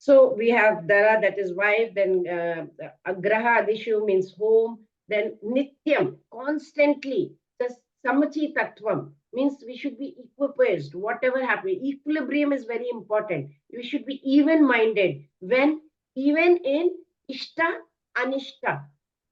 So we have Dara, that is wife, then Agraha Adishu means home, then Nityam, constantly, the Samachi Tattvam means we should be equipoised, whatever happens. Equilibrium is very important. We should be even-minded when, even in Ishta, Anishta,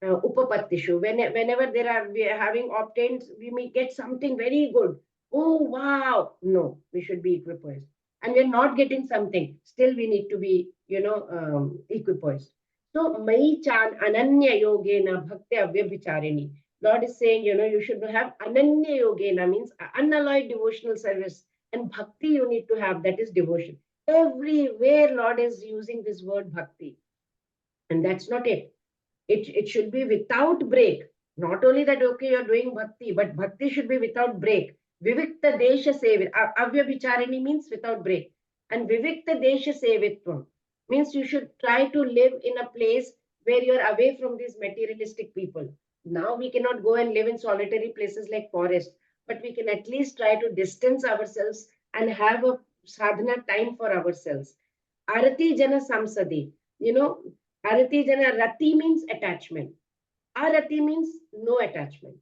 Upapattishu, whenever we are having obtained, we may get something very good. Oh, wow. No, we should be equipoised, and we're not getting something, still we need to be, equipoised. So, Mai Chan Ananya Yogena Bhakti Avyabhicharini. Lord is saying, you should have Ananya Yogena, means unalloyed devotional service. And Bhakti you need to have, that is devotion. Everywhere Lord is using this word Bhakti. And that's not it. It should be without break. Not only that, okay, you're doing bhakti, but bhakti should be without break. Vivikta desha sevit. Avyabhicharini means without break. And vivikta desha sevitvam means you should try to live in a place where you're away from these materialistic people. Now we cannot go and live in solitary places like forest, but we can at least try to distance ourselves and have a sadhana time for ourselves. Arati jana samsadi. You know, Arati Jana, Rati means attachment. Arati means no attachment.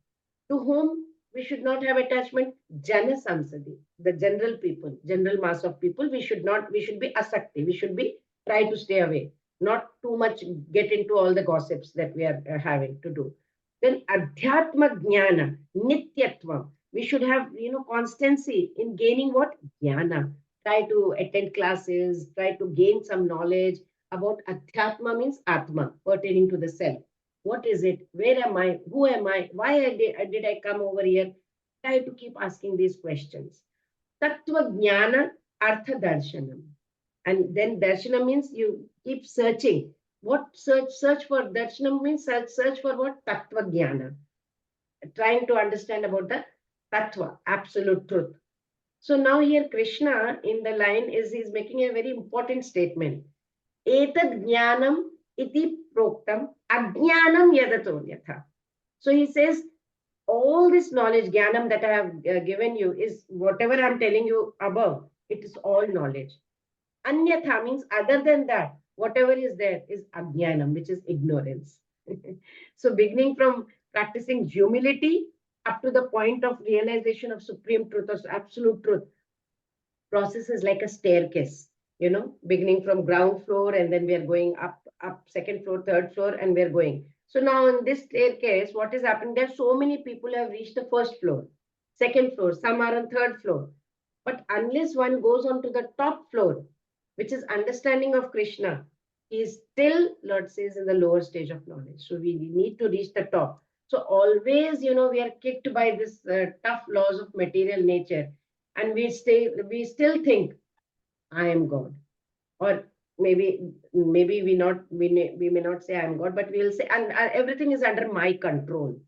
To whom we should not have attachment? Jana Samsadi, the general people, general mass of people. We should be asakti. We should be try to stay away, not too much get into all the gossips that we are having to do. Then Adhyatma Jnana, Nityatvam. We should have, constancy in gaining what? Jnana. Try to attend classes, try to gain some knowledge about Adhyatma means Atma, pertaining to the self. What is it? Where am I? Who am I? Why did I come over here? Try to keep asking these questions. Tattva Jnana Artha Darshanam. And then Darshana means you keep searching. What search for Darshanam means search for what? Tattva Jnana. Trying to understand about the Tattva, absolute truth. So now here Krishna in the line he's making a very important statement. Etad jnanam iti proktam ajnanam yadato yatha. So he says, all this knowledge, jnanam that I have given you is whatever I'm telling you above, it is all knowledge. Anyatha means other than that, whatever is there is ajnanam, which is ignorance. So beginning from practicing humility up to the point of realization of supreme truth or absolute truth, process is like a staircase, beginning from ground floor, and then we are going up second floor, third floor, and we're going. So now in this staircase, what is happening? There so many people have reached the first floor, second floor, some are on third floor. But unless one goes on to the top floor, which is understanding of Krishna, he is still, Lord says, in the lower stage of knowledge. So we need to reach the top. So always, we are kicked by this tough laws of material nature, and we still think I am God, or maybe we may not say I am God, but we will say, and everything is under my control,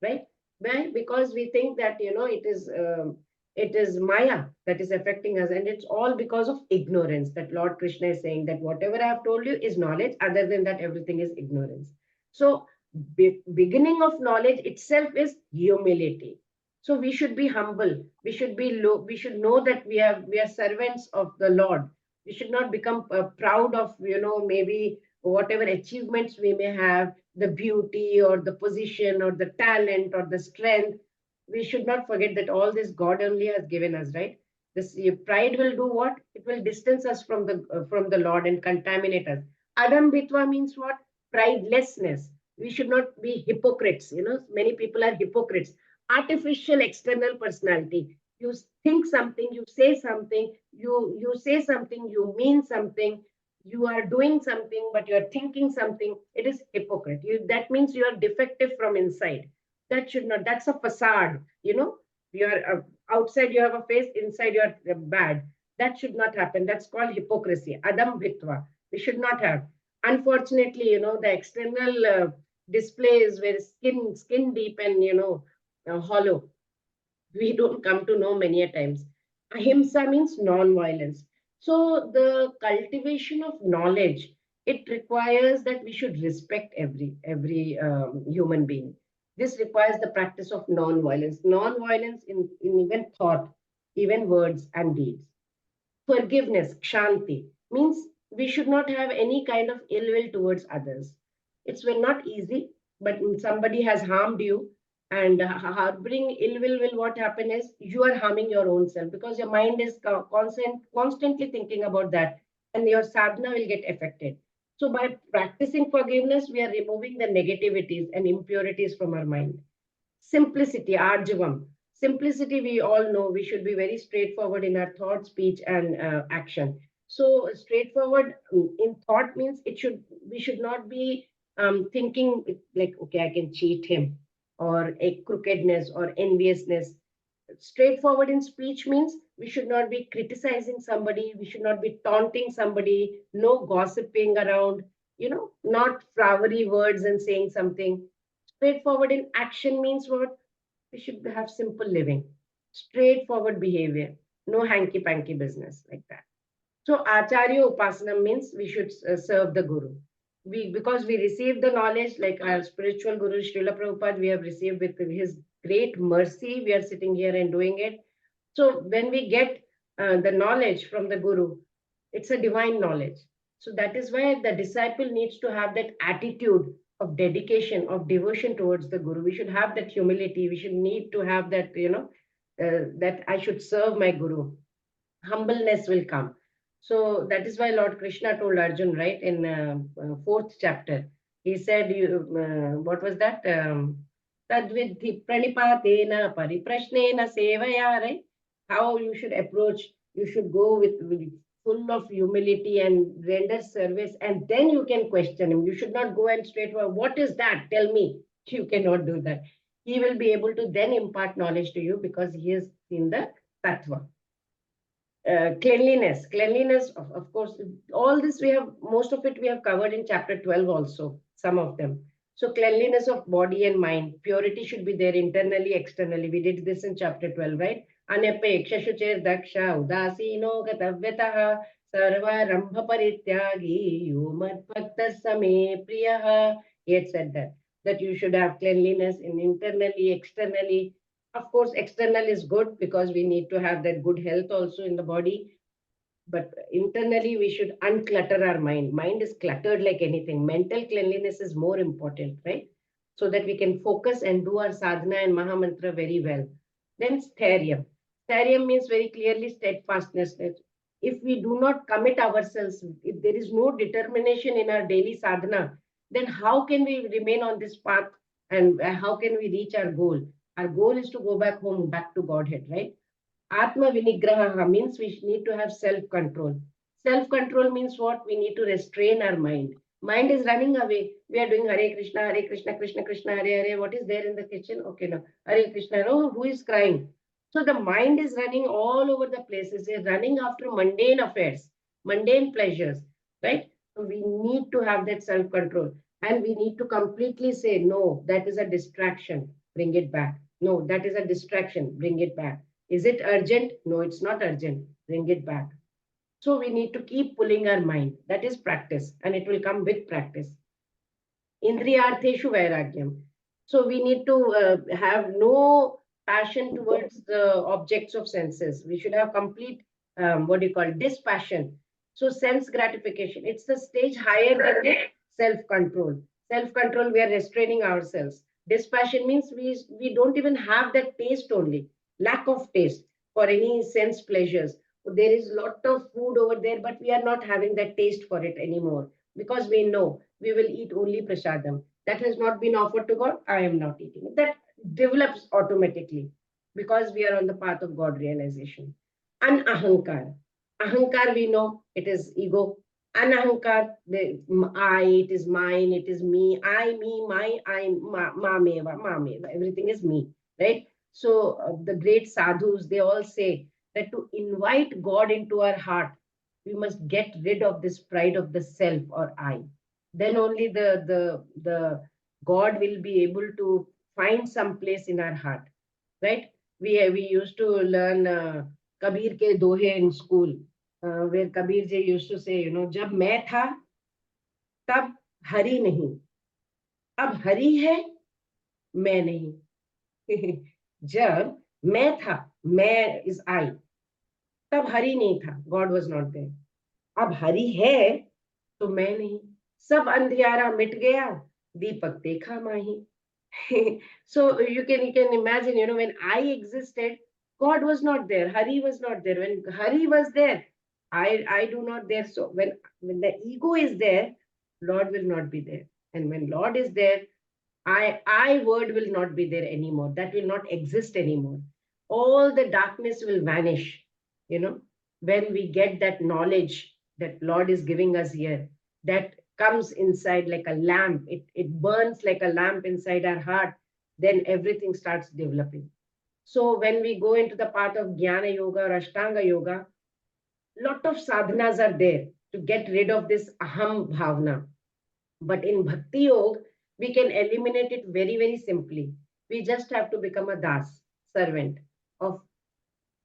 right? Why? Because we think that it is Maya that is affecting us, and it's all because of ignorance. That Lord Krishna is saying that whatever I have told you is knowledge. Other than that, everything is ignorance. So beginning of knowledge itself is humility. So we should be humble. We should be low. We should know that we are servants of the Lord. We should not become proud of maybe whatever achievements we may have, the beauty or the position or the talent or the strength. We should not forget that all this God only has given us, right? This pride will do what? It will distance us from the Lord and contaminate us. Adam Bitwa means what? Pridelessness. We should not be hypocrites. Many people are hypocrites. Artificial external personality. You think something, you say something, you say something, you mean something, you are doing something, but you are thinking something. It is hypocrite. That means you are defective from inside. That should not. That's a facade. You are outside. You have a face. Inside you are bad. That should not happen. That's called hypocrisy. Adam Bhitva. We should not have. Unfortunately, the external display is very skin deep and hollow. We don't come to know many a times. Ahimsa means non-violence. So the cultivation of knowledge, it requires that we should respect every human being. This requires the practice of non-violence. Non-violence in even thought, even words and deeds. Forgiveness, kshanti, means we should not have any kind of ill will towards others. It's well not easy, but when somebody has harmed you, and harboring ill will what happen is you are harming your own self, because your mind is constantly thinking about that, and your sadhana will get affected. So by practicing forgiveness, we are removing the negativities and impurities from our mind. Simplicity, arjavam. Simplicity, we all know we should be very straightforward in our thought, speech, and action. So straightforward in thought means we should not be thinking like, okay, I can cheat him, or a crookedness or enviousness. Straightforward in speech means we should not be criticizing somebody, we should not be taunting somebody, no gossiping around, not flowery words and saying something. Straightforward in action means what? We should have simple living, straightforward behavior, no hanky panky business like that. So Acharya Upasana means we should serve the Guru. Because we received the knowledge, like our spiritual Guru Srila Prabhupada, we have received with his great mercy. We are sitting here and doing it. So when we get the knowledge from the Guru, it's a divine knowledge. So that is why the disciple needs to have that attitude of dedication, of devotion towards the Guru. We should have that humility. We should need to have that, that I should serve my Guru. Humbleness will come. So that is why Lord Krishna told Arjun, right, in fourth chapter, he said, what was that? Tadvidhi pranipatena pariprashnena sevaya, right? How you should approach, you should go with full of humility and render service, and then you can question him. You should not go and straight, what is that? Tell me. You cannot do that. He will be able to then impart knowledge to you because he is in the tattva. Cleanliness, of course, all this we have, most of it we have covered in chapter 12 also, some of them. So cleanliness of body and mind, purity should be there internally, externally. We did this in chapter 12, right? Anapeksha shuchir daksha udasino gatavyatah sarvarambha parityagi yumat same priyaha. He had said that you should have cleanliness in internally, externally. Of course, external is good because we need to have that good health also in the body. But internally, we should unclutter our mind. Mind is cluttered like anything. Mental cleanliness is more important, right? So that we can focus and do our sadhana and Mahamantra very well. Then sthairyam. Sthairyam means very clearly steadfastness. If we do not commit ourselves, if there is no determination in our daily sadhana, then how can we remain on this path, and how can we reach our goal? Our goal is to go back home, back to Godhead, right? Atma vinigraha means we need to have self-control. Self-control means what? We need to restrain our mind. Mind is running away. We are doing Hare Krishna, Krishna Krishna, Hare Hare. What is there in the kitchen? Okay, no. Hare Krishna. Oh, who is crying? So the mind is running all over the places. It's running after mundane affairs, mundane pleasures, right? So we need to have that self-control. And we need to completely say, no, that is a distraction. Bring it back. No, that is a distraction. Bring it back. Is it urgent? No, it's not urgent. Bring it back. So we need to keep pulling our mind. That is practice, and it will come with practice. Indriyartheshu vairagyam. So we need to have no passion towards the objects of senses. We should have complete, what do you call, dispassion. So sense gratification. It's the stage higher than the self-control. Self-control, we are restraining ourselves. Dispassion means we don't even have that taste only. Lack of taste for any sense pleasures. There is a lot of food over there, but we are not having that taste for it anymore because we know we will eat only prasadam. That has not been offered to God. I am not eating it. That develops automatically because we are on the path of God realization. Anahankar. Ahankar, we know it is ego. Anahankar, the I, it is mine, it is me, I, me, my, I, ma meva. Everything is me, right? So the great sadhus, they all say that to invite God into our heart, we must get rid of this pride of the self or I. Then only the God will be able to find some place in our heart, right? We used to learn Kabir ke dohe in school, where Kabir ji used to say, जब मैं था तब हरि नहीं, अब हरि है मैं नहीं. जब मैं था, मैं is I, तब हरि नहीं था, God was not there. अब हरि है तो मैं नहीं, सब अंधियारा मिट गया, दीपक देखा माही. So you can imagine, when I existed, God was not there, Hari was not there. When Hari was there, I do not there. So when the ego is there, Lord will not be there. And when Lord is there, I word will not be there anymore. That will not exist anymore. All the darkness will vanish, you know, when we get that knowledge that Lord is giving us here, that comes inside like a lamp. It burns like a lamp inside our heart. Then everything starts developing. So when we go into the part of Jnana Yoga or Ashtanga Yoga, lot of sadhanas are there to get rid of this aham bhavna. But in Bhakti Yoga, we can eliminate it very, very simply. We just have to become a das, servant of,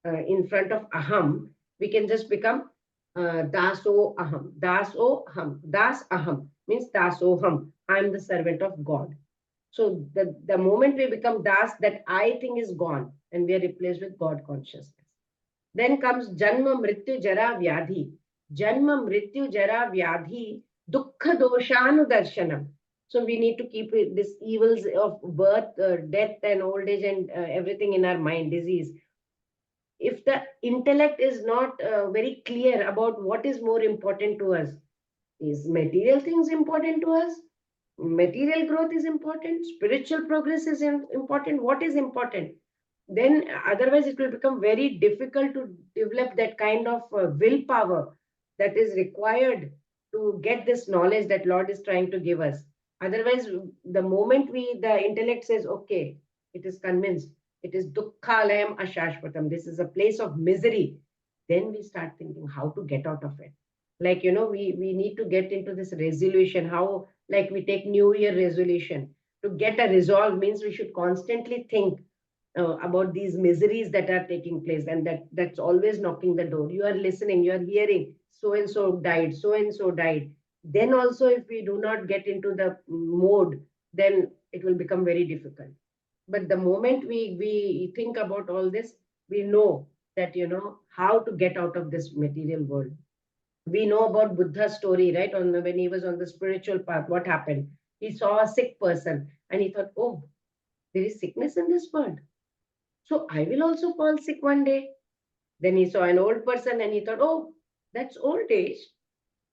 in front of aham, we can just become daso aham. Daso aham. Das aham means dasoham. I am the servant of God. So the moment we become das, that I thing is gone and we are replaced with God consciousness. Then comes Janma Mrityu Jara Vyadhi. Janma Mrityu Jara Vyadhi Dukkha Doshanu Darshanam. So we need to keep this evils of birth, death, and old age, and everything in our mind, disease. If the intellect is not very clear about what is more important to us, is material things important to us? Material growth is important, spiritual progress is important. What is important? Then otherwise it will become very difficult to develop that kind of willpower that is required to get this knowledge that Lord is trying to give us. Otherwise, the moment the intellect says, okay, it is convinced, it is dukkhalayam ashashvatam, this is a place of misery, then we start thinking how to get out of it. Like, we need to get into this resolution, how, like we take New Year resolution. To get a resolve means we should constantly think about these miseries that are taking place, and that's always knocking the door. You are listening, you are hearing, so and so died, so and so died. Then also, if we do not get into the mode, then it will become very difficult. But the moment we think about all this, we know that how to get out of this material world. We know about Buddha's story, right? On when he was on the spiritual path, what happened? He saw a sick person and he thought, oh, there is sickness in this world, so I will also fall sick one day. Then he saw an old person and he thought, oh, that's old age.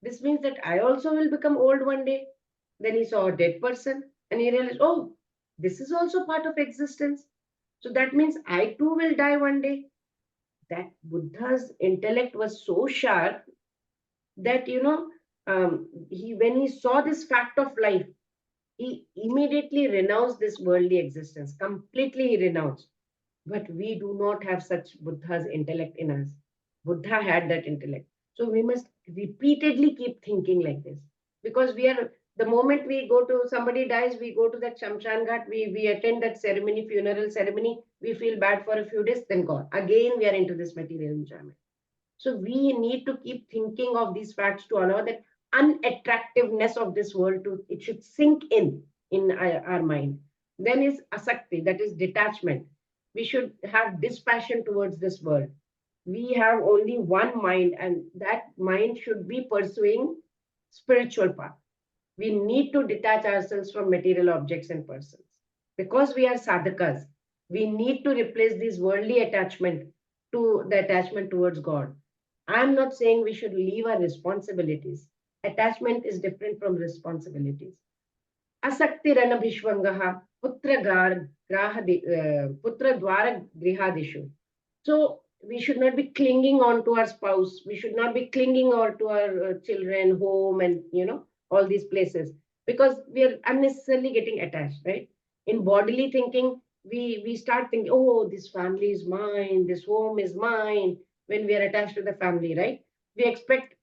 This means that I also will become old one day. Then he saw a dead person and he realized, oh, this is also part of existence. So that means I too will die one day. That Buddha's intellect was so sharp that, he when he saw this fact of life, he immediately renounced this worldly existence. Completely he renounced. But we do not have such Buddha's intellect in us. Buddha had that intellect. So we must repeatedly keep thinking like this. Because the moment we go to, somebody dies, we go to that Shamshan Ghat, we attend that ceremony, funeral ceremony, we feel bad for a few days, then gone. Again, we are into this material enjoyment. So we need to keep thinking of these facts to allow that unattractiveness of this world to, it should sink in our mind. Then is asakti, that is detachment. We should have dispassion towards this world. We have only one mind, and that mind should be pursuing spiritual path. We need to detach ourselves from material objects and persons. Because we are sadhakas, we need to replace this worldly attachment to the attachment towards God. I'm not saying we should leave our responsibilities. Attachment is different from responsibilities. Asakti ranabhishwangaha putra dwara grihadishu. So we should not be clinging on to our spouse. We should not be clinging on to our children, home, and all these places, because we are unnecessarily getting attached, right? In bodily thinking, we start thinking, oh, this family is mine, this home is mine. When we are attached to the family, right? We expect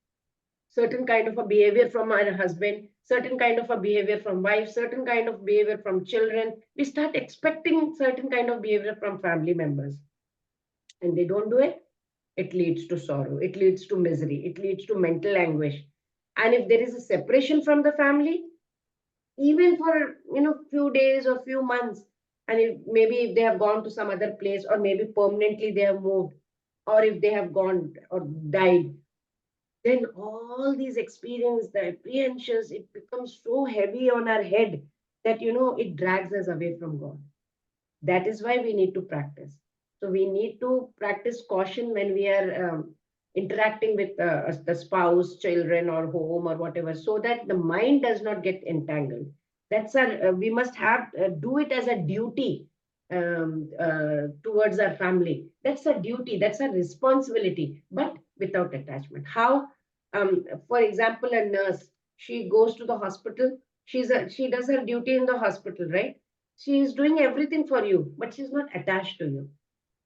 certain kind of a behavior from our husband, certain kind of a behavior from wife, certain kind of behavior from children. We start expecting certain kind of behavior from family members, and they don't do it. It leads to sorrow, it leads to misery, it leads to mental anguish. And if there is a separation from the family, even for few days or few months, and if they have gone to some other place, or maybe permanently they have moved, or if they have gone or died, then all these experience, the apprehensions, it becomes so heavy on our head that, it drags us away from God. That is why we need to practice. So we need to practice caution when we are interacting with the spouse, children, or home, or whatever, so that the mind does not get entangled. That's our, we must have, do it as a duty towards our family. That's a duty, that's a responsibility, but without attachment. How? For example, a nurse, she goes to the hospital, she does her duty in the hospital, right? She is doing everything for you, but she's not attached to you.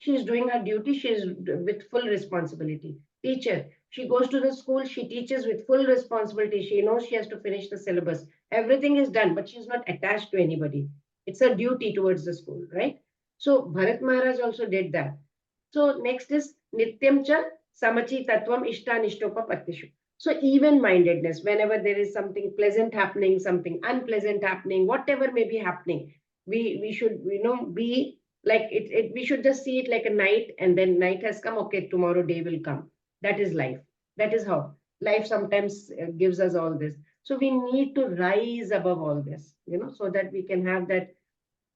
She is doing her duty. She is with full responsibility. Teacher, she goes to the school. She teaches with full responsibility. She knows she has to finish the syllabus. Everything is done, but she's not attached to anybody. It's a duty towards the school, right? So Bharat Maharaj also did that. So next is Nityam cha samachi tattvam ishtanishtopa pattishu. So even-mindedness, whenever there is something pleasant happening, something unpleasant happening, whatever may be happening, we should, be like it. We should just see it like a night, and then night has come. Okay, tomorrow day will come. That is life. That is how life sometimes gives us all this. So we need to rise above all this, so that we can have that,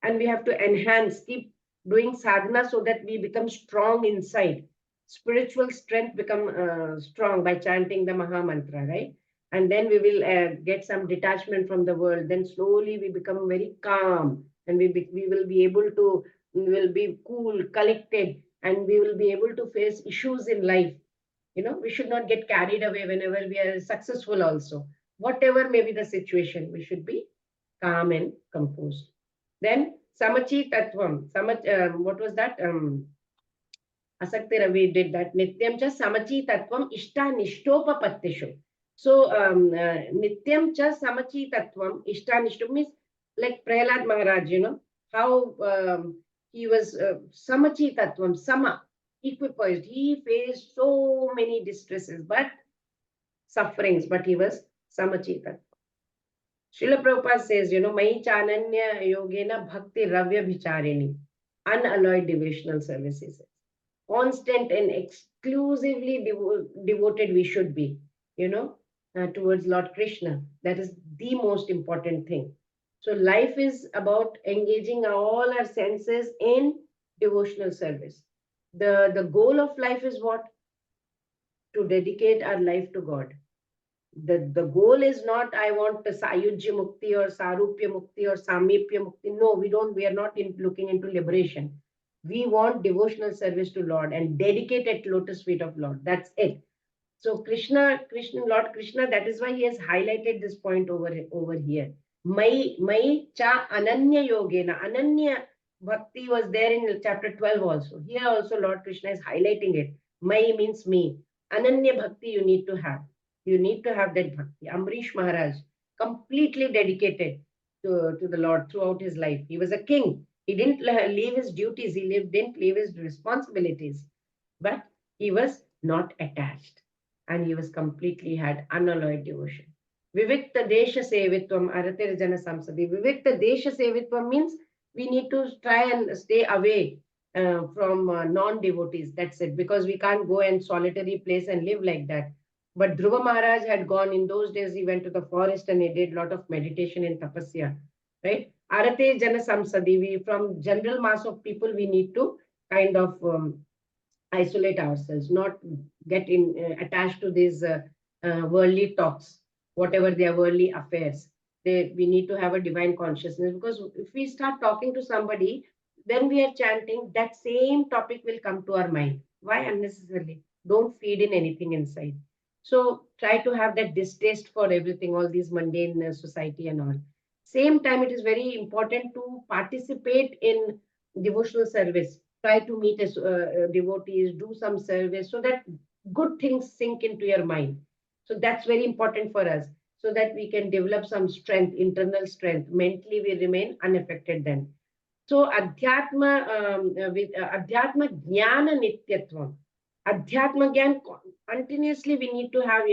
and we have to enhance, keep doing sadhana so that we become strong inside. Spiritual strength become strong by chanting the Maha Mantra, right? And then we will get some detachment from the world. Then slowly we become very calm, and we will be able to, we will be cool, collected, and we will be able to face issues in life. We should not get carried away whenever we are successful also. Whatever may be the situation, we should be calm and composed. Then Samachi Tattvam. What was that? Asakti Ravi did that. Nityam cha Samachi Tattvam Ishta Nishtopa Pattishu. So Nityam cha Samachi Tattvam Ishta Nishtopa means like Prahlad Maharaj, how he was Samachi Tattvam, Sama, equipoised. He faced so many distresses, but sufferings, but he was Samachi Tattvam. Srila Prabhupada says, Mai Chananya Yogena Bhakti Ravya Vicharini, unalloyed devotional services. Constant and exclusively devoted we should be, towards Lord Krishna. That is the most important thing. So life is about engaging all our senses in devotional service. The goal of life is what? To dedicate our life to God. The goal is not I want the Sayujya Mukti or Sarupya Mukti or Samipya Mukti. No, we are not looking into liberation. We want devotional service to Lord and dedicate at lotus feet of Lord. That's it. So Lord Krishna, that is why he has highlighted this point over here. Mai cha ananya yogena. Ananya bhakti was there in chapter 12 also. Here also Lord Krishna is highlighting it. Mai means me. Ananya bhakti you need to have. You need to have that bhakti. Amrish Maharaj, completely dedicated to the Lord throughout his life. He was a king. He didn't leave his duties. Didn't leave his responsibilities. But he was not attached, and he was completely had unalloyed devotion. Vivikta Desha Sevitvam Aratir Jana Samsadi. Vivikta Desha Sevitvam means we need to try and stay away from non-devotees. That's it, because we can't go in solitary place and live like that. But Dhruva Maharaj had gone in those days. He went to the forest and he did a lot of meditation in tapasya, right? Arate Jana Samsadi. We, from general mass of people, we need to kind of isolate ourselves, not get in attached to these worldly talks, whatever their worldly affairs. We need to have a divine consciousness, because if we start talking to somebody, when we are chanting, that same topic will come to our mind. Why unnecessarily? Don't feed in anything inside. So try to have that distaste for everything, all these mundane society and all. Same time, it is very important to participate in devotional service. Try to meet as devotees, do some service, so that good things sink into your mind. So that's very important for us, so that we can develop some strength, internal strength. Mentally, we remain unaffected then. So Adhyatma Jnana Nityatvam. Adhyatma Gyan, continuously we need to have,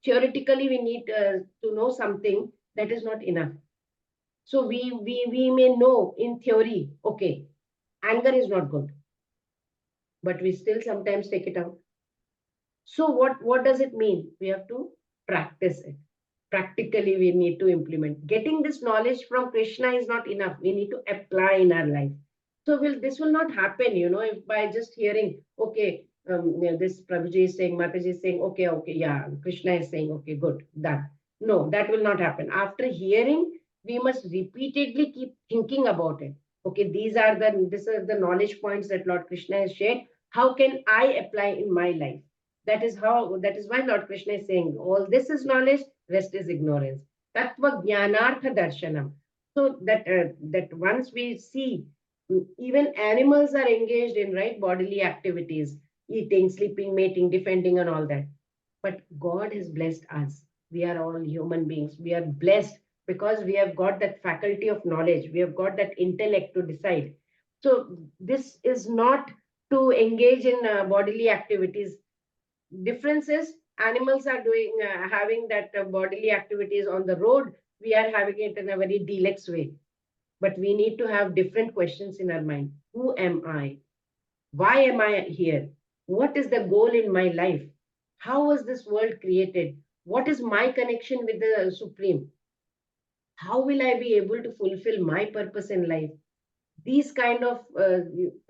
theoretically we need to know something. That is not enough. So we may know in theory, okay, anger is not good, but we still sometimes take it out. So what does it mean? We have to practice it. Practically, we need to implement. Getting this knowledge from Krishna is not enough. We need to apply in our life. So this will not happen, if by just hearing, okay, this Prabhuji is saying, Mataji is saying, okay, yeah, Krishna is saying, okay, good, done. No, that will not happen. After hearing, we must repeatedly keep thinking about it. Okay, these are the knowledge points that Lord Krishna has shared. How can I apply in my life? That is why Lord Krishna is saying, all this is knowledge, rest is ignorance. Tattva jnanartha darshanam. So that once we see, even animals are engaged in right bodily activities, eating, sleeping, mating, defending, and all that. But God has blessed us. We are all human beings. We are blessed because we have got that faculty of knowledge. We have got that intellect to decide. So this is not to engage in bodily activities. Difference is animals are doing having that bodily activities on the road. We are having it in a very deluxe way. But we need to have different questions in our mind. Who am I? Why am I here? What is the goal in my life? How was this world created? What is my connection with the Supreme? How will I be able to fulfill my purpose in life? These kind of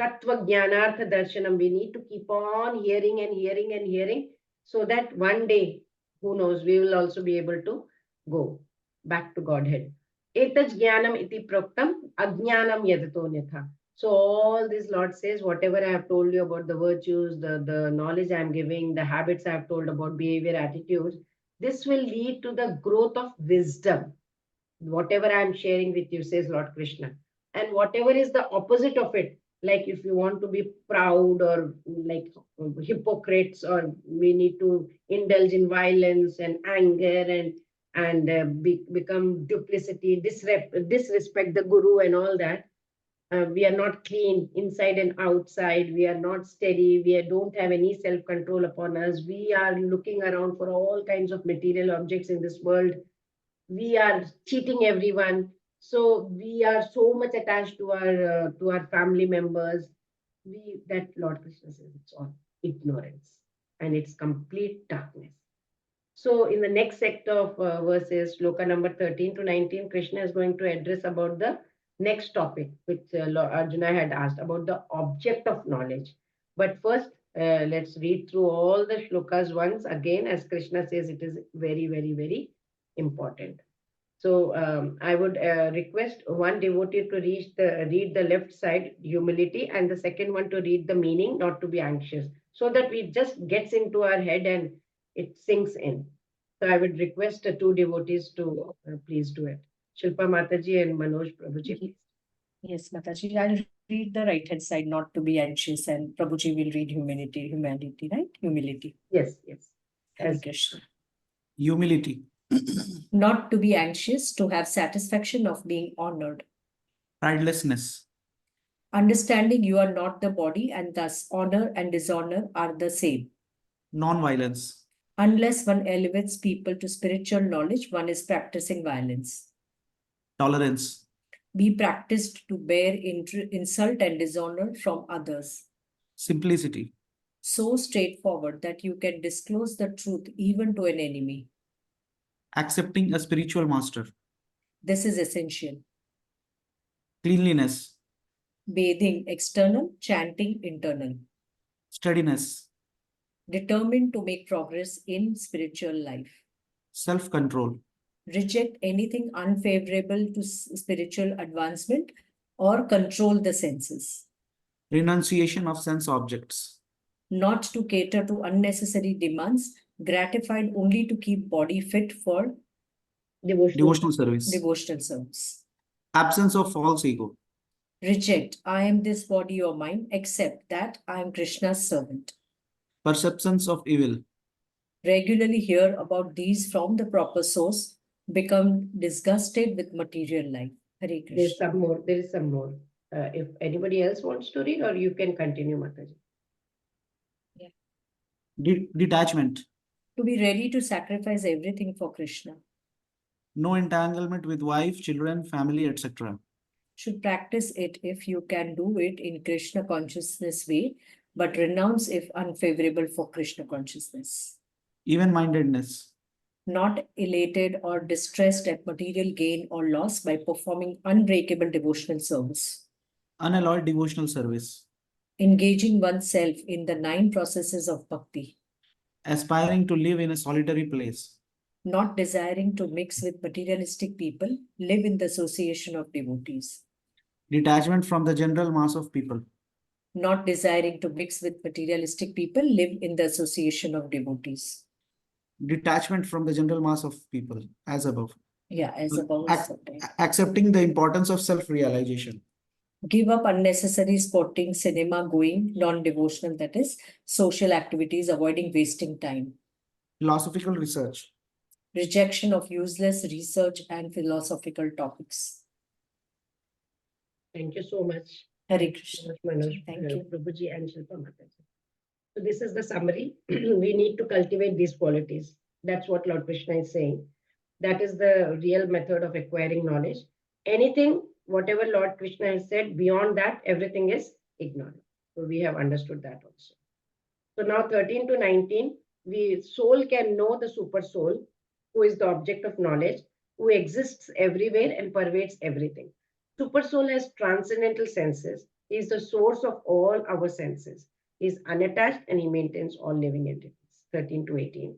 tattva jnanartha darshanam, we need to keep on hearing and hearing and hearing, so that one day, who knows, we will also be able to go back to Godhead. Etaj jnanam iti proktam ajnanam yadato nyatha. So all this Lord says, whatever I have told you about the virtues, the knowledge I am giving, the habits I have told about behavior, attitudes, this will lead to the growth of wisdom. Whatever I am sharing with you, says Lord Krishna. And whatever is the opposite of it, like if you want to be proud or like hypocrites, or we need to indulge in violence and anger and become duplicity, disrespect the guru and all that. We are not clean inside and outside. We are not steady. We don't have any self control upon us. We are looking around for all kinds of material objects in this world. We are cheating everyone. So we are so much attached to our family members. That Lord Krishna says it's all ignorance and it's complete darkness. So in the next sector of verses, sloka number 13 to 19, Krishna is going to address about the next topic, which Arjuna had asked about the object of knowledge. But first, let's read through all the shlokas once again, as Krishna says it is very, very, very important. So I would request one devotee to read the left side, humility, and the second one to read the meaning, not to be anxious, so that it just gets into our head and it sinks in. So I would request the two devotees to please do it. Shilpa Mataji and Manoj Prabhuji, please. Yes, Mataji, I'll read the right hand side, not to be anxious, and Prabhuji will read humanity, right? Humility. Yes, yes. Hare Krishna. Humility. Not to be anxious, to have satisfaction of being honored. Pridelessness. Understanding you are not the body, and thus honor and dishonor are the same. Non-violence. Unless one elevates people to spiritual knowledge, one is practicing violence. Tolerance. Be practiced to bear insult and dishonor from others. Simplicity. So straightforward that you can disclose the truth even to an enemy. Accepting a spiritual master. This is essential. Cleanliness. Bathing external, chanting internal. Steadiness. Determined to make progress in spiritual life. Self-control. Reject anything unfavorable to spiritual advancement or control the senses. Renunciation of sense objects. Not to cater to unnecessary demands, gratified only to keep body fit for Devotional service. Devotional service. Absence of false ego. Reject, I am this body or mine, accept that I am Krishna's servant. Perceptions of evil. Regularly hear about these from the proper source, become disgusted with material life. Hare Krishna. There's some more. There is some more. If anybody else wants to read, or you can continue, Mataji. Detachment. To be ready to sacrifice everything for Krishna. No entanglement with wife, children, family, etc. Should practice it if you can do it in Krishna consciousness way, but renounce if unfavorable for Krishna consciousness. even-mindedness, Not elated or distressed at material gain or loss by performing unbreakable devotional service. unalloyed devotional service, Engaging oneself in the 9 processes of bhakti. aspiring to live in a solitary place, Not desiring to mix with materialistic people, live in the association of devotees. detachment from the general mass of people, Not desiring to mix with materialistic people, live in the association of devotees. detachment from the general mass of people, as above. Yeah, as above. Accepting the importance of self-realization, Give up unnecessary sporting, cinema going, non-devotional, that is, social activities, avoiding wasting time. philosophical research, Rejection of useless research and philosophical topics. Thank you so much. Hare Krishna. Manoj, Thank you. Prabhuji and Shilpa Mataji. So this is the summary. We need to cultivate these qualities. That's what Lord Krishna is saying. That is the real method of acquiring knowledge. Anything, whatever Lord Krishna has said, beyond that, everything is ignored. So we have understood that also. So now 13 to 19, soul can know the super soul, who is the object of knowledge, who exists everywhere and pervades everything. Super soul has transcendental senses. He is the source of all our senses. He is unattached and he maintains all living entities. 13 to 18.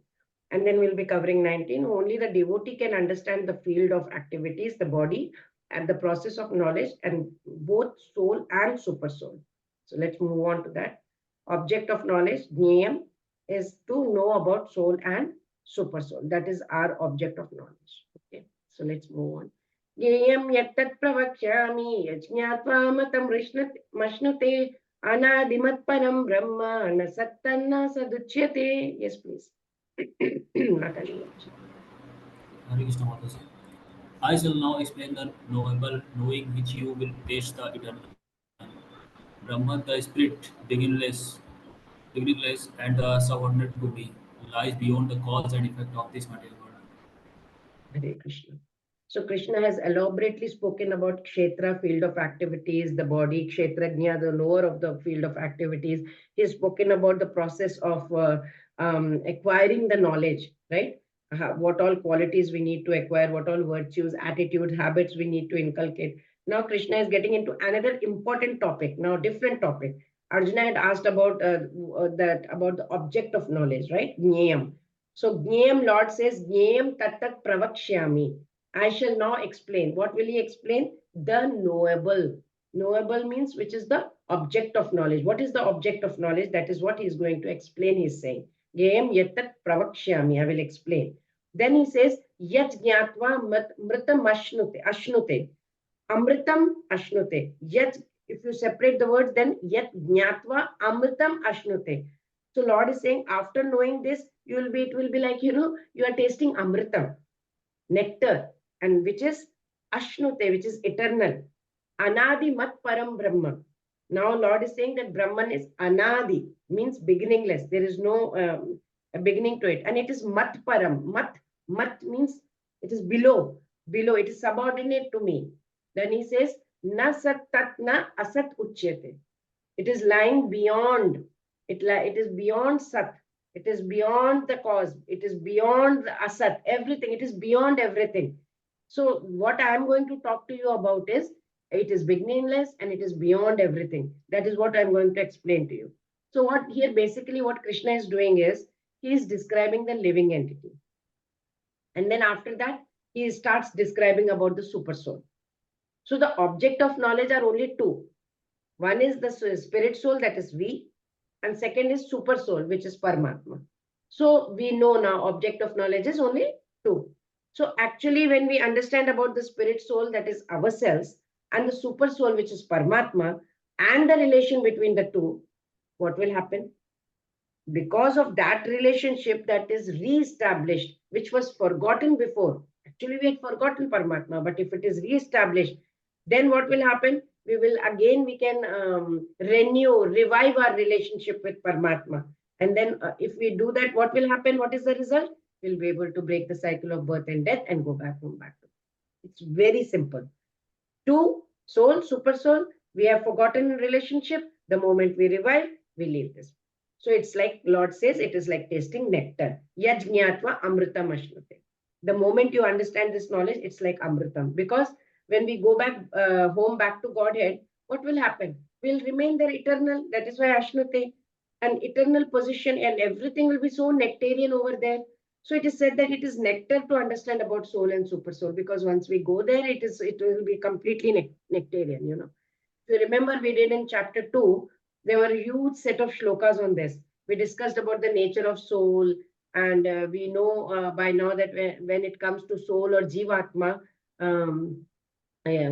And then we'll be covering 19. Only the devotee can understand the field of activities, the body, and the process of knowledge, and both soul and super soul. So let's move on to that. Object of knowledge, Jnayam, is to know about soul and super soul. That is our object of knowledge. Okay, so let's move on. Jnayam yattat pravakshami yajñatva matam mashnute anadimat param brahma na sattanna saduchyate. Yes, please. Natalie. Hare Krishna Mataji. I shall now explain the knowable knowing which you will taste the eternal. Brahman, the spirit, beginningless, and the subordinate to be, lies beyond the cause and effect of this material world. Hare Krishna. So Krishna has elaborately spoken about Kshetra, field of activities, the body, Kshetrajna, the lower of the field of activities. He has spoken about the process of acquiring the knowledge, right? What all qualities we need to acquire, what all virtues, attitude, habits we need to inculcate. Now Krishna is getting into another important topic, now different topic. Arjuna had asked about about the object of knowledge, right? Jnayam. So Jnayam, Lord says, Jnayam tattat pravakshyami. I shall now explain. What will he explain? The knowable. Knowable means which is the object of knowledge. What is the object of knowledge? That is what he is going to explain. He is saying, Jnayam yattat pravakshyami. I will explain. Then he says, Yat jnatva mritam ashnute. Amritam ashnute. Yat, if you separate the words, then yat jnatva amritam ashnute. So Lord is saying, after knowing this, it will be like, you are tasting amritam, nectar, and which is ashnute, which is eternal. Anadi mat param brahma. Now Lord is saying that Brahman is anadi, means beginningless. There is no a beginning to it. And it is mat param. Mat means it is below. It is subordinate to me. Then he says, na sat tat na asat uchyate. It is lying beyond. It is beyond sat. It is beyond the cause. It is beyond the asat. Everything. It is beyond everything. So what I am going to talk to you about is, it is beginningless and it is beyond everything. That is what I am going to explain to you. So what Krishna is doing is, he is describing the living entity. And then after that, he starts describing about the super soul. So the object of knowledge are only two. One is the spirit soul, that is we, and second is super soul, which is Paramatma. So we know now object of knowledge is only two. So actually, when we understand about the spirit soul, that is ourselves, and the super soul, which is Paramatma, and the relation between the two, what will happen? Because of that relationship that is re-established, which was forgotten before. Actually, we had forgotten Paramatma, but if it is re-established, then what will happen? We can revive our relationship with Paramatma. And then if we do that, what will happen? What is the result? We'll be able to break the cycle of birth and death and go back home. It's very simple. Two, soul, super soul, we have forgotten relationship. The moment we revive, we leave this. So it's like Lord says, it is like tasting nectar. Yajñatva amritam ashnute. The moment you understand this knowledge, it's like amritam. Because when we go back home, back to Godhead, what will happen? We'll remain there eternal. That is why ashnute, an eternal position, and everything will be so nectarian over there. So it is said that it is nectar to understand about soul and super soul, because once we go there, it will be completely nectarian, you know. If you remember, we did in chapter 2, there were a huge set of shlokas on this. We discussed about the nature of soul, and we know by now that when it comes to soul or jivatma,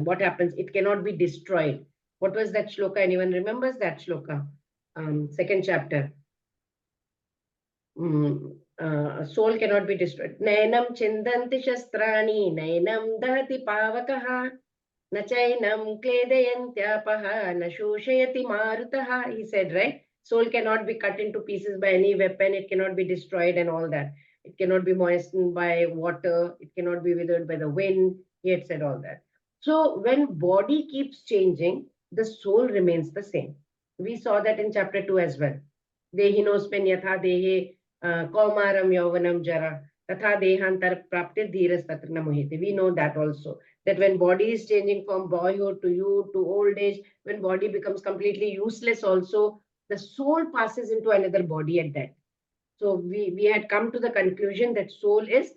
what happens? It cannot be destroyed. What was that shloka? Anyone remembers that shloka? Second chapter. Soul cannot be destroyed. Nainam chindanti shastrani, nainam dahati pavakaha, na chainam kledayantyapaha, na shoshayati marutaha. He said, right? Soul cannot be cut into pieces by any weapon. It cannot be destroyed and all that. It cannot be moistened by water. It cannot be withered by the wind. He had said all that. So when body keeps changing, the soul remains the same. We saw that in chapter 2 as well. Dehinosmen yatha dehe kaumaram yauvanam jara tatha dehantar praptir dhiras tatra namuhite. We know that also, that when body is changing from boyhood to youth to old age, when body becomes completely useless also, the soul passes into another body at that. So we had come to the conclusion that soul is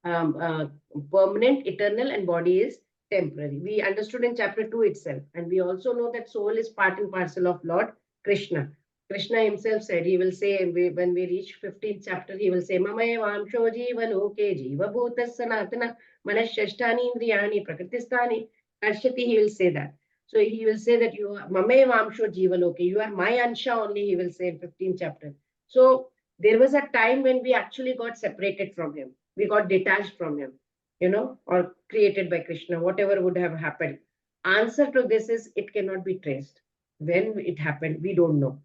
permanent, eternal, and body is temporary. We understood in chapter 2 itself. And we also know that soul is part and parcel of Lord Krishna. Krishna himself said, he will say, when we reach 15th chapter, he will say, Mamaye vamsho jivanoke jiva bhutas sanatana manashashtani indriyani prakritistani kashyati. He will say that. So he will say that you are Mamaye vamsho jivaloke, you are my ansha only, he will say in 15th chapter. So there was a time when we actually got separated from him. We got detached from him, you know, or created by Krishna, whatever would have happened. Answer to this is, it cannot be traced. When it happened, we don't know.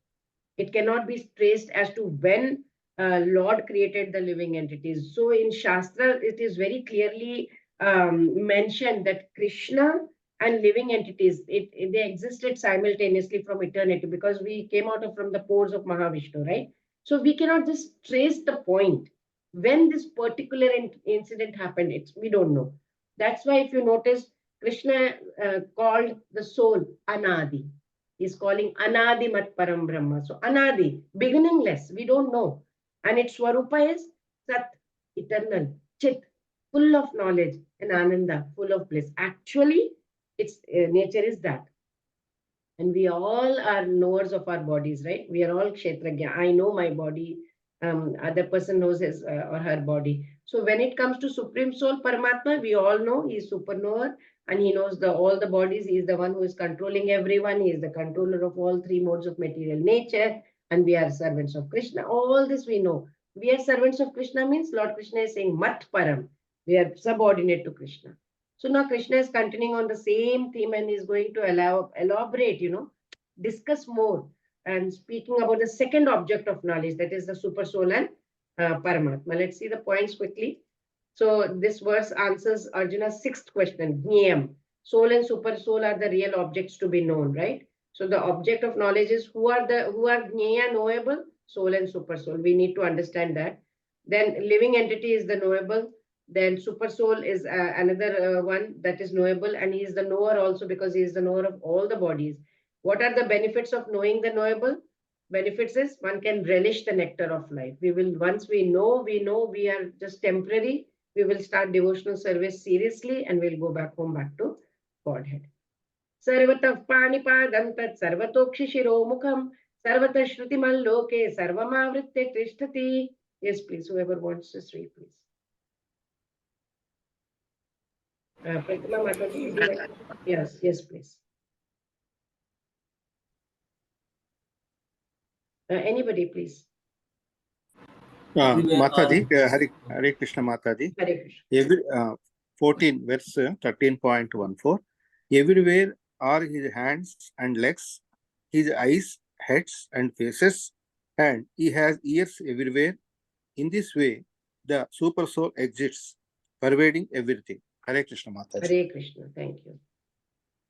It cannot be traced as to when Lord created the living entities. So in Shastra, it is very clearly mentioned that Krishna and living entities, they existed simultaneously from eternity, because we came out from the pores of Mahavishnu, right? So we cannot just trace the point when this particular incident happened. We don't know. That's why if you notice, Krishna called the soul Anadi. He's calling Anadi Mat Param Brahma. So Anadi, beginningless, we don't know. And its Swarupa is Sat, eternal, Chit, full of knowledge, and Ananda, full of bliss. Actually, its nature is that. And we all are knowers of our bodies, right? We are all Kshetragya. I know my body. Other person knows his or her body. So when it comes to Supreme Soul, Paramatma, we all know he is super knower, and he knows all the bodies. He is the one who is controlling everyone. He is the controller of all three modes of material nature, and we are servants of Krishna. All this we know. We are servants of Krishna means Lord Krishna is saying Mat Param. We are subordinate to Krishna. So now Krishna is continuing on the same theme and is going to elaborate, you know, discuss more, and speaking about the second object of knowledge, that is the super soul and Paramatma. Let's see the points quickly. So this verse answers Arjuna's sixth question. Jnayam. Soul and super soul are the real objects to be known, right? So the object of knowledge is who are Jnaya, knowable? Soul and super soul. We need to understand that. Then living entity is the knowable. Then super soul is another one that is knowable, and he is the knower also, because he is the knower of all the bodies. What are the benefits of knowing the knowable? Benefits is one can relish the nectar of life. Once we know we are just temporary, we will start devotional service seriously, and we'll go back home, back to Godhead. Sarvatah panipadam tat sarvatokshi shiromukham sarvatah shrutimam loke sarvamavritte tishtati. Yes, please, whoever wants to read, please. Pratima Mataji, yes, please. Anybody, please. Mataji, Hare Krishna Mataji. Hare Krishna. Every 14 verse 13.14. Everywhere are his hands and legs, his eyes, heads and faces, and he has ears everywhere. In this way, the super soul exists, pervading everything. Hare Krishna Mataji. Hare Krishna. Thank you.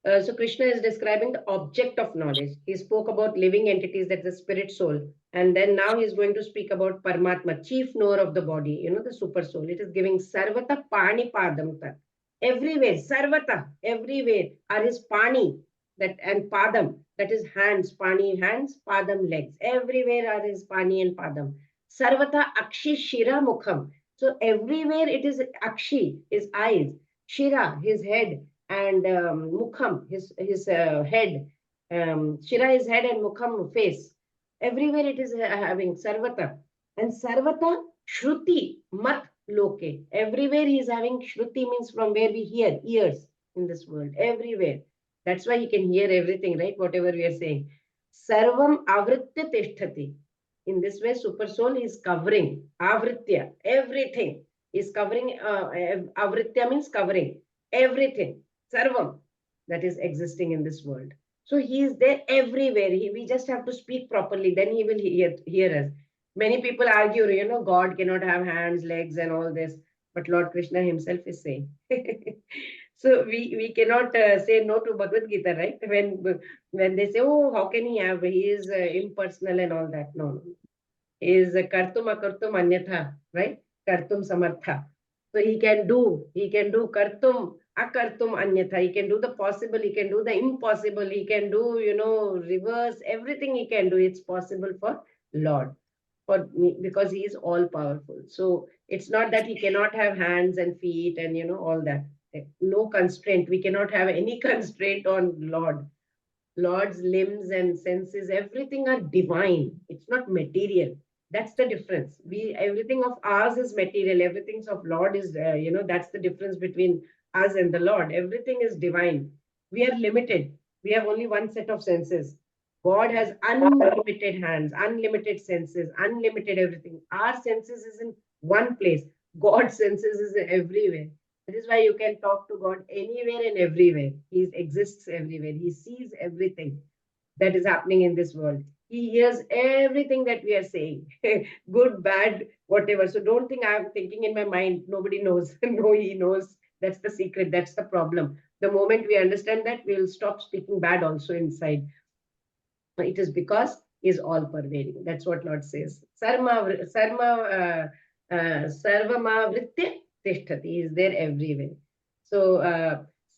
So Krishna is describing the object of knowledge. He spoke about living entities, that's the spirit soul. And then now he's going to speak about Paramatma, chief knower of the body, the super soul. It is giving Sarvata Pani Padam Tat. Everywhere, Sarvata, everywhere are his Pani and Padam, that is hands, Pani hands, Padam legs. Everywhere are his Pani and Padam. Sarvata Akshi Shira Mukham. So everywhere it is Akshi, his eyes, Shira, his head, and Mukham, his head. Shira is head and Mukham face. Everywhere it is having Sarvata. And Sarvata Shruti Mat Loke. Everywhere he is having Shruti, means from where we hear, ears in this world. Everywhere. That's why he can hear everything, right? Whatever we are saying. Sarvam Avritya Tishtati. In this way, Super Soul is covering Avritya, everything. Is covering, Avritya means covering everything. Sarvam that is existing in this world. So he is there everywhere. We just have to speak properly, then he will hear us. Many people argue, God cannot have hands, legs, and all this. But Lord Krishna himself is saying. So we cannot say no to Bhagavad Gita, right? When they say, oh, how can he have? He is impersonal and all that. No. He is kartum akartum anyatha, right? Kartum samartha. So he can do kartum akartum anyatha. He can do the possible, he can do the impossible, he can do, reverse, everything he can do. It's possible for Lord, for me, because he is all powerful. So it's not that he cannot have hands and feet and, all that. No constraint. We cannot have any constraint on Lord. Lord's limbs and senses, everything are divine. It's not material. That's the difference. Everything of ours is material. Everything of Lord is, that's the difference between us and the Lord. Everything is divine. We are limited. We have only one set of senses. God has unlimited hands, unlimited senses, unlimited everything. Our senses is in one place. God's senses is everywhere. That is why you can talk to God anywhere and everywhere. He exists everywhere. He sees everything that is happening in this world. He hears everything that we are saying, good, bad, whatever. So don't think I'm thinking in my mind, nobody knows. No, he knows. That's the secret. That's the problem. The moment we understand that, we'll stop speaking bad also inside. It is because he's all pervading. That's what Lord says. Sarvama Vritya Tishtati is there everywhere. So,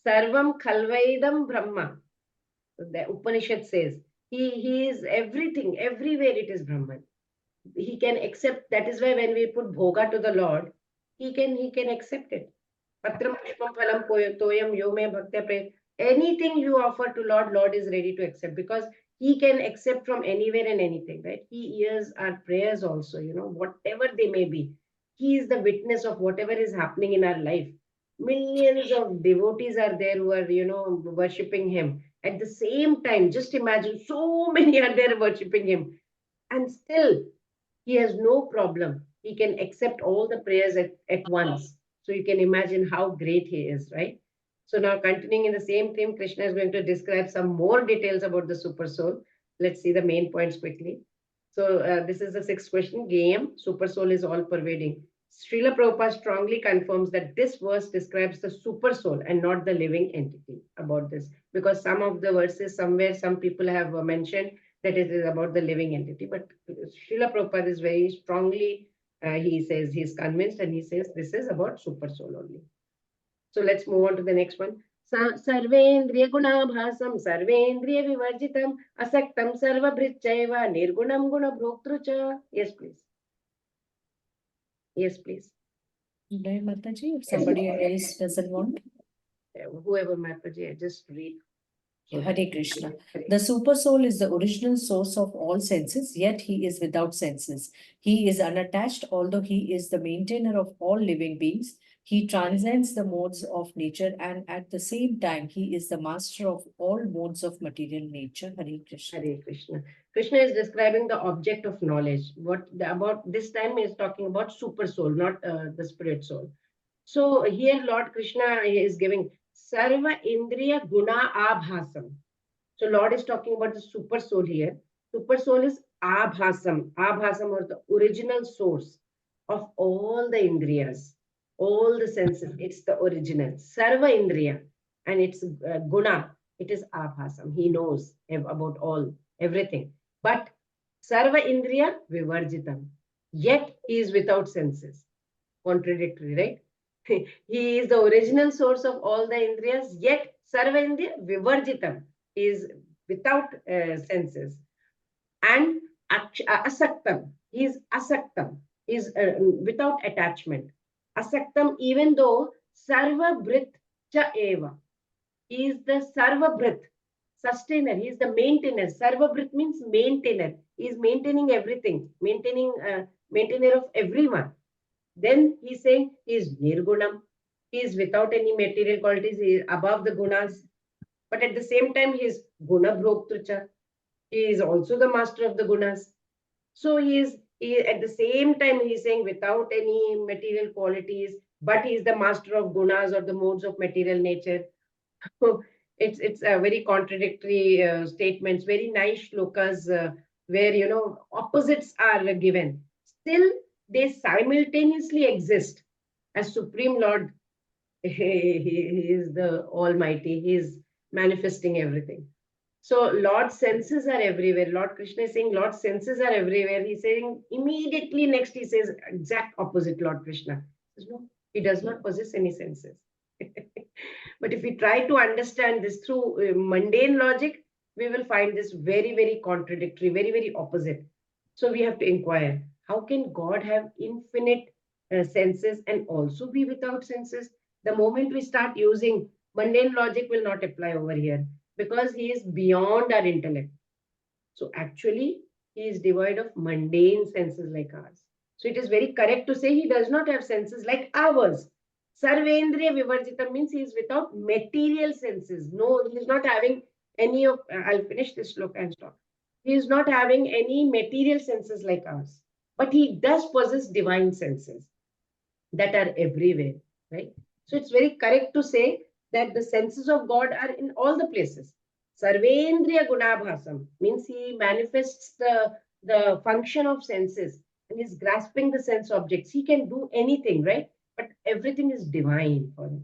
Sarvam Khalvaidam Brahma. The Upanishad says, he is everything, everywhere it is Brahman. He can accept. That is why when we put bhoga to the Lord, he can accept it. Patram pushpam phalam toyam yome bhaktya. Anything you offer to Lord is ready to accept, because he can accept from anywhere and anything, right? He hears our prayers also, whatever they may be. He is the witness of whatever is happening in our life. Millions of devotees are there who are, worshipping him. At the same time, just imagine, so many are there worshipping him. And still, he has no problem. He can accept all the prayers at once. So you can imagine how great he is, right? So now, continuing in the same theme, Krishna is going to describe some more details about the super soul. Let's see the main points quickly. So this is the sixth question. Game, super soul is all pervading. Srila Prabhupada strongly confirms that this verse describes the super soul and not the living entity about this. Because some of the verses, somewhere, some people have mentioned that it is about the living entity. But Srila Prabhupada is very strongly, he says, he's convinced, and he says this is about super soul only. So let's move on to the next one. Sarvendriya gunabhasam sarvendriya vivarjitam asaktam sarvabhrichaiva nirgunam guna bhoktrucha. Yes, please. Yes, please. Right, Mataji, if somebody else doesn't want. Whoever Mataji, just read. Hare Krishna. The super soul is the original source of all senses, yet he is without senses. He is unattached, although he is the maintainer of all living beings. He transcends the modes of nature, and at the same time, he is the master of all modes of material nature. Hare Krishna. Hare Krishna. Krishna is describing the object of knowledge. About this time is talking about super soul, not the spirit soul. So here Lord Krishna is giving Sarva Indriya Guna Abhasam. So Lord is talking about the super soul here. Super soul is Abhasam. Abhasam, or the original source of all the Indriyas, all the senses. It's the original. Sarva Indriya. And it's Guna. It is abhasam. He knows about everything. But sarva indriya vivarjitam. Yet he is without senses. Contradictory, right? He is the original source of all the indriyas, yet sarva indriya vivarjitam. He is without senses. And asaktam. He is asaktam. He is without attachment. Asaktam, even though sarva brit cha eva. He is the sarva brit, sustainer. He is the maintainer. Sarva brit means maintainer. He is maintaining everything, maintainer of everyone. Then he's saying he is nirgunam. He is without any material qualities. He is above the gunas. But at the same time, he is guna bhoktracha. He is also the master of the gunas. So at the same time, he is saying without any material qualities, but he is the master of gunas or the modes of material nature. It's a very contradictory statements, very nice shlokas where opposites are given. Still, they simultaneously exist as Supreme Lord. He is the Almighty. He is manifesting everything. So Lord's senses are everywhere. Lord Krishna is saying Lord's senses are everywhere. He's saying immediately next he says exact opposite Lord Krishna. He says, no, he does not possess any senses. But if we try to understand this through mundane logic, we will find this very, very contradictory, very, very opposite. So we have to inquire, how can God have infinite senses and also be without senses? The moment we start using mundane logic will not apply over here because he is beyond our intellect. So actually, he is devoid of mundane senses like ours. So it is very correct to say he does not have senses like ours. Sarvendriya Vivarjita means he is without material senses. No, he is not having any of, I'll finish this look and stop. He is not having any material senses like ours. But he does possess divine senses that are everywhere, right? So it's very correct to say that the senses of God are in all the places. Sarvendriya Gunabhasam means he manifests the function of senses and is grasping the sense objects. He can do anything, right? But everything is divine for him.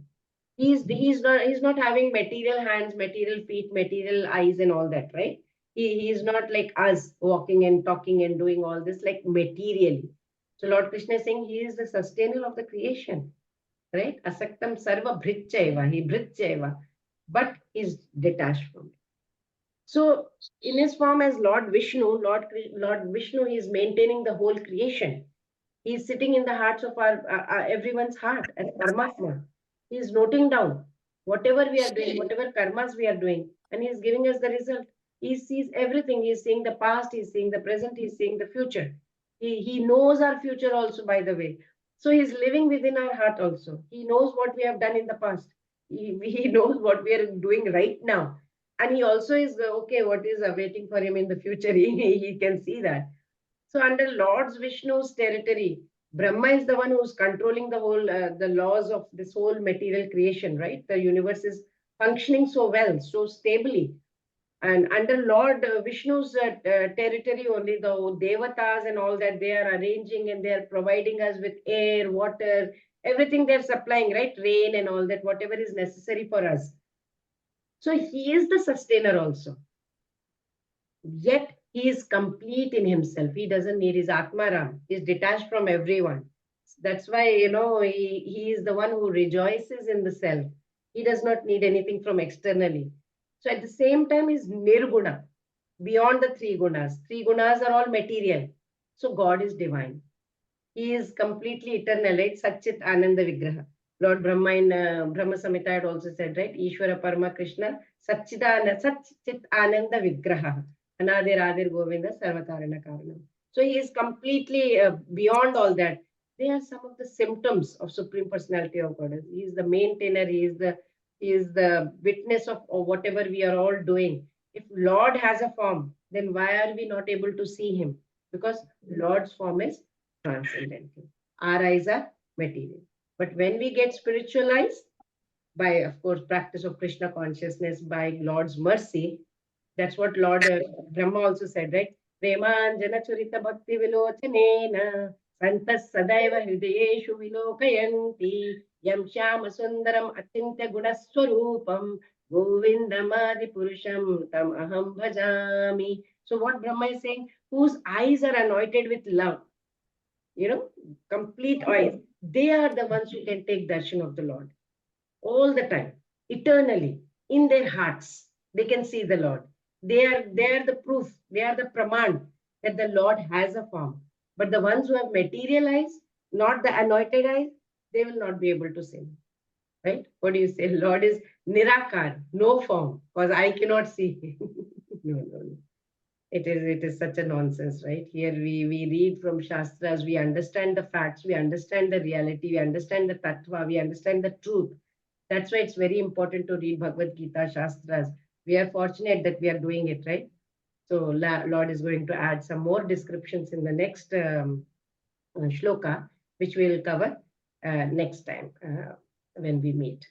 He's not having material hands, material feet, material eyes, and all that, right? He is not like us walking and talking and doing all this like materially. So Lord Krishna is saying he is the sustainer of the creation, right? Asaktam sarva bhritchaiva, he bhritchaiva, but is detached from it. So in his form as Lord Vishnu, Lord Vishnu is maintaining the whole creation. He is sitting in the hearts of our everyone's heart as Paramatma. He is noting down whatever we are doing, whatever karmas we are doing, and he is giving us the result. He sees everything. He is seeing the past, he is seeing the present, he is seeing the future. He knows our future also, by the way. So he is living within our heart also. He knows what we have done in the past. He knows what we are doing right now. And he also is okay, what is awaiting for him in the future. He can see that. So under Lord's Vishnu's territory, Brahma is the one who's controlling the whole, the laws of this whole material creation, right? The universe is functioning so well, so stably. And under Lord Vishnu's territory, only the devatas and all that, they are arranging and they are providing us with air, water, everything they're supplying, right? Rain and all that, whatever is necessary for us. So he is the sustainer also. Yet he is complete in himself. He doesn't need his Atmaram. He is detached from everyone. That's why, he is the one who rejoices in the self. He does not need anything from externally. So at the same time, he is Nirguna, beyond the three gunas. Three gunas are all material. So God is divine. He is completely eternal, right? Satchit Ananda Vigraha. Lord Brahma in Brahma Samhita had also said, right? Ishvara Parama Krishna, Satchit Ananda Vigraha. Anadir Adir Govinda Sarvakarana Karanam. So he is completely beyond all that. They are some of the symptoms of Supreme Personality of God. He is the maintainer, he is the witness of whatever we are all doing. If Lord has a form, then why are we not able to see him? Because Lord's form is transcendental. Our eyes are material. But when we get spiritualized, by, of course, practice of Krishna consciousness, by Lord's mercy, that's what Lord Brahma also said, right? Premanjana Churita Bhakti Vilochanena Santas Sadaiva Hridayeshu Vilokayanti Yam Shama Sundaram Atintya Gunaswarupam Govindamadi Purusham Tam Aham Bhajami. So what Brahma is saying, whose eyes are anointed with love, complete eyes, they are the ones who can take darshan of the Lord all the time, eternally, in their hearts. They can see the Lord. They are the proof, they are the praman that the Lord has a form. But the ones who have material eyes, not the anointed eyes, they will not be able to see him. Right? What do you say? Lord is Nirakar, no form, because I cannot see him. No. It is such a nonsense, right? Here we read from Shastras, we understand the facts, we understand the reality, we understand the tattva, we understand the truth. That's why it's very important to read Bhagavad Gita, Shastras. We are fortunate that we are doing it, right? So Lord is going to add some more descriptions in the next shloka, which we'll cover next time when we meet.